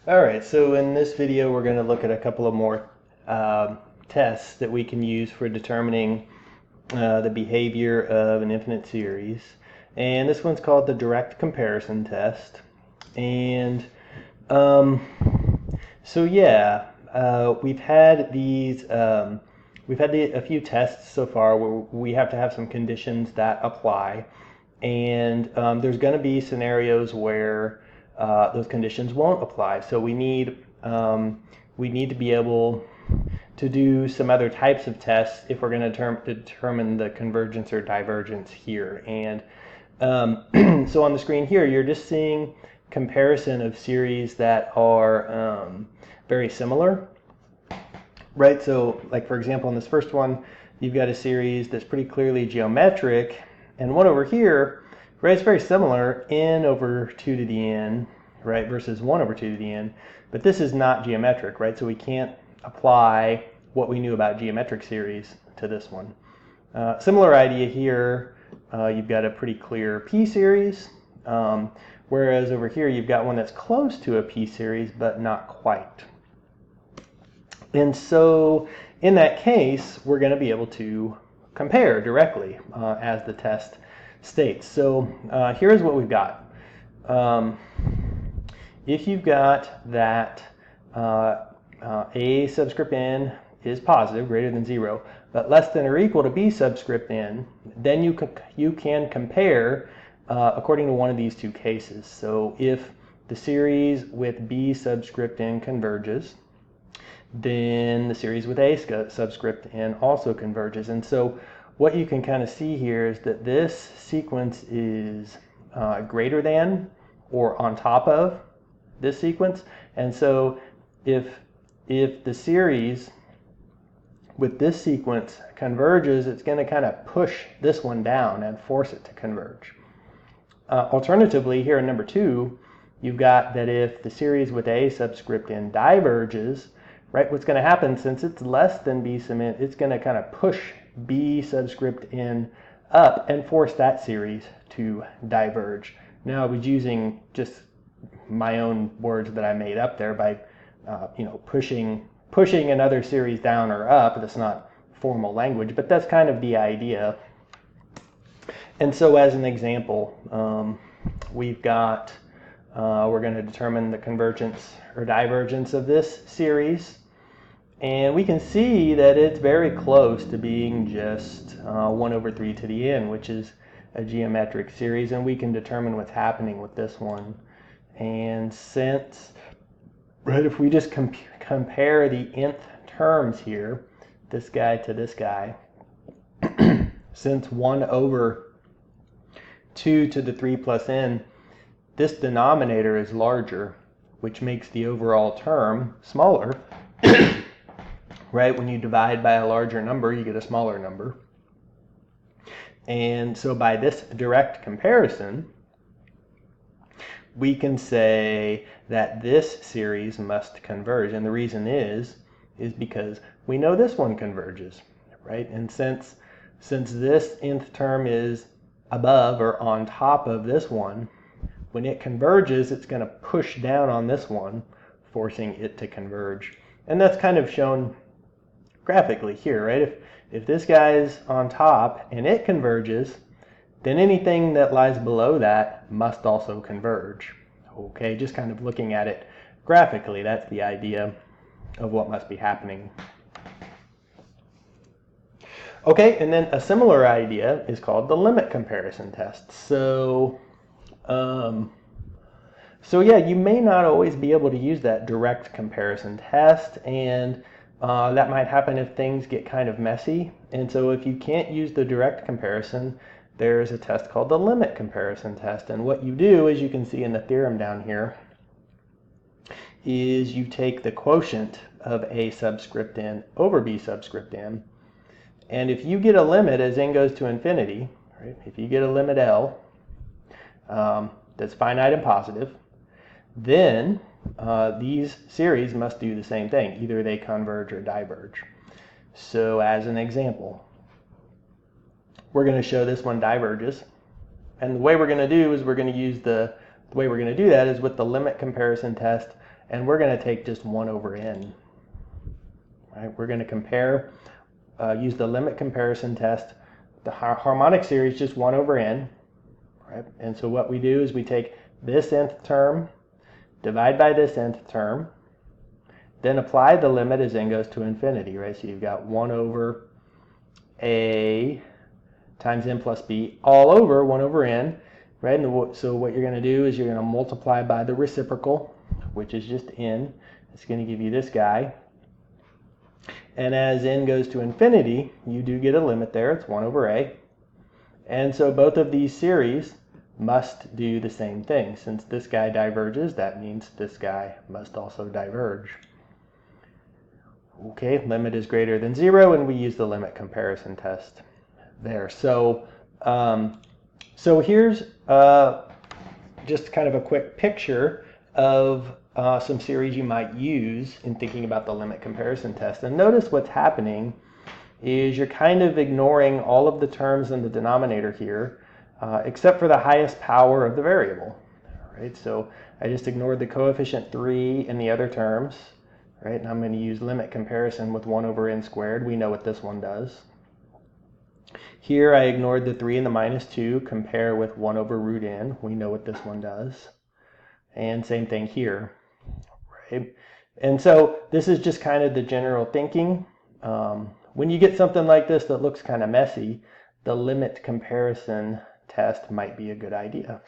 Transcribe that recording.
All right, so in this video we're going to look at a couple of more tests that we can use for determining the behavior of an infinite series. And this one's called the direct comparison test. And um, so yeah, we've had these, a few tests so far where we have to have some conditions that apply. And there's going to be scenarios where those conditions won't apply. So we need to be able to do some other types of tests if we're going to determine the convergence or divergence here. And so on the screen here, you're just seeing comparison of series that are very similar, right? So like for example, in this first one, you've got a series that's pretty clearly geometric, and one over here, right, it's very similar, n over 2 to the n, right, versus 1 over 2 to the n, but this is not geometric, right? So we can't apply what we knew about geometric series to this one. Similar idea here, you've got a pretty clear p-series, whereas over here you've got one that's close to a p-series but not quite. And so in that case, we're going to be able to compare directly as the test states. So here's what we've got. If you've got that a subscript n is positive, greater than 0, but less than or equal to b subscript n, then you can compare according to one of these two cases. So if the series with b subscript n converges, then the series with a subscript n also converges. And so what you can kind of see here is that this sequence is greater than or on top of this sequence. And so if the series with this sequence converges, it's going to kind of push this one down and force it to converge. Alternatively, here in number 2, you've got that if the series with a subscript n diverges, right, what's going to happen, since it's less than b sub n, it's going to kind of push b subscript n up and force that series to diverge. Now I was using just my own words that I made up there by pushing another series down or up. That's not formal language, but that's kind of the idea. And so as an example, we've got we're going to determine the convergence or divergence of this series. And we can see that it's very close to being just 1 over 3 to the n, which is a geometric series. And we can determine what's happening with this one. And since, right, if we just compare the nth terms here, this guy to this guy, since 1 over 2 to the 3 plus n, this denominator is larger, which makes the overall term smaller. Right, when you divide by a larger number, you get a smaller number. And so by this direct comparison, we can say that this series must converge. And the reason is because we know this one converges, right? And since this nth term is above or on top of this one, when it converges, it's going to push down on this one, forcing it to converge. And that's kind of shown graphically here, right? If this guy is on top and it converges, then anything that lies below that must also converge. Okay, just kind of looking at it graphically, that's the idea of what must be happening. Okay, and then a similar idea is called the limit comparison test. So yeah, you may not always be able to use that direct comparison test, and that might happen if things get kind of messy. And so if you can't use the direct comparison, there's a test called the limit comparison test. And what you do, as you can see in the theorem down here, is you take the quotient of a subscript n over b subscript n. And if you get a limit as n goes to infinity, right, if you get a limit L that's finite and positive, then these series must do the same thing. Either they converge or diverge. So as an example, we're going to show this one diverges. And the way we're going to do is we're going to use the way we're going to do that is with the limit comparison test and we're going to take just 1 over n. Right? We're going to compare, use the limit comparison test. The harmonic series just 1 over n. Right? And so what we do is we take this nth term, divide by this nth term, then apply the limit as n goes to infinity. Right? So you've got 1 over a times n plus b all over 1 over n. Right? And so what you're going to do is you're going to multiply by the reciprocal, which is just n. It's going to give you this guy. And as n goes to infinity, you do get a limit there. It's 1 over a. And so both of these series must do the same thing. Since this guy diverges, that means this guy must also diverge. Okay, limit is greater than 0, and we use the limit comparison test there. So, so here's just kind of a quick picture of some series you might use in thinking about the limit comparison test. And notice what's happening is you're kind of ignoring all of the terms in the denominator here, except for the highest power of the variable. Right? So I just ignored the coefficient 3 in the other terms. Right? And I'm going to use limit comparison with 1 over n squared. We know what this one does. Here I ignored the 3 and the minus 2, compare with 1 over root n. We know what this one does. And same thing here. Right? And so this is just kind of the general thinking. When you get something like this that looks kind of messy, the limit comparison test might be a good idea.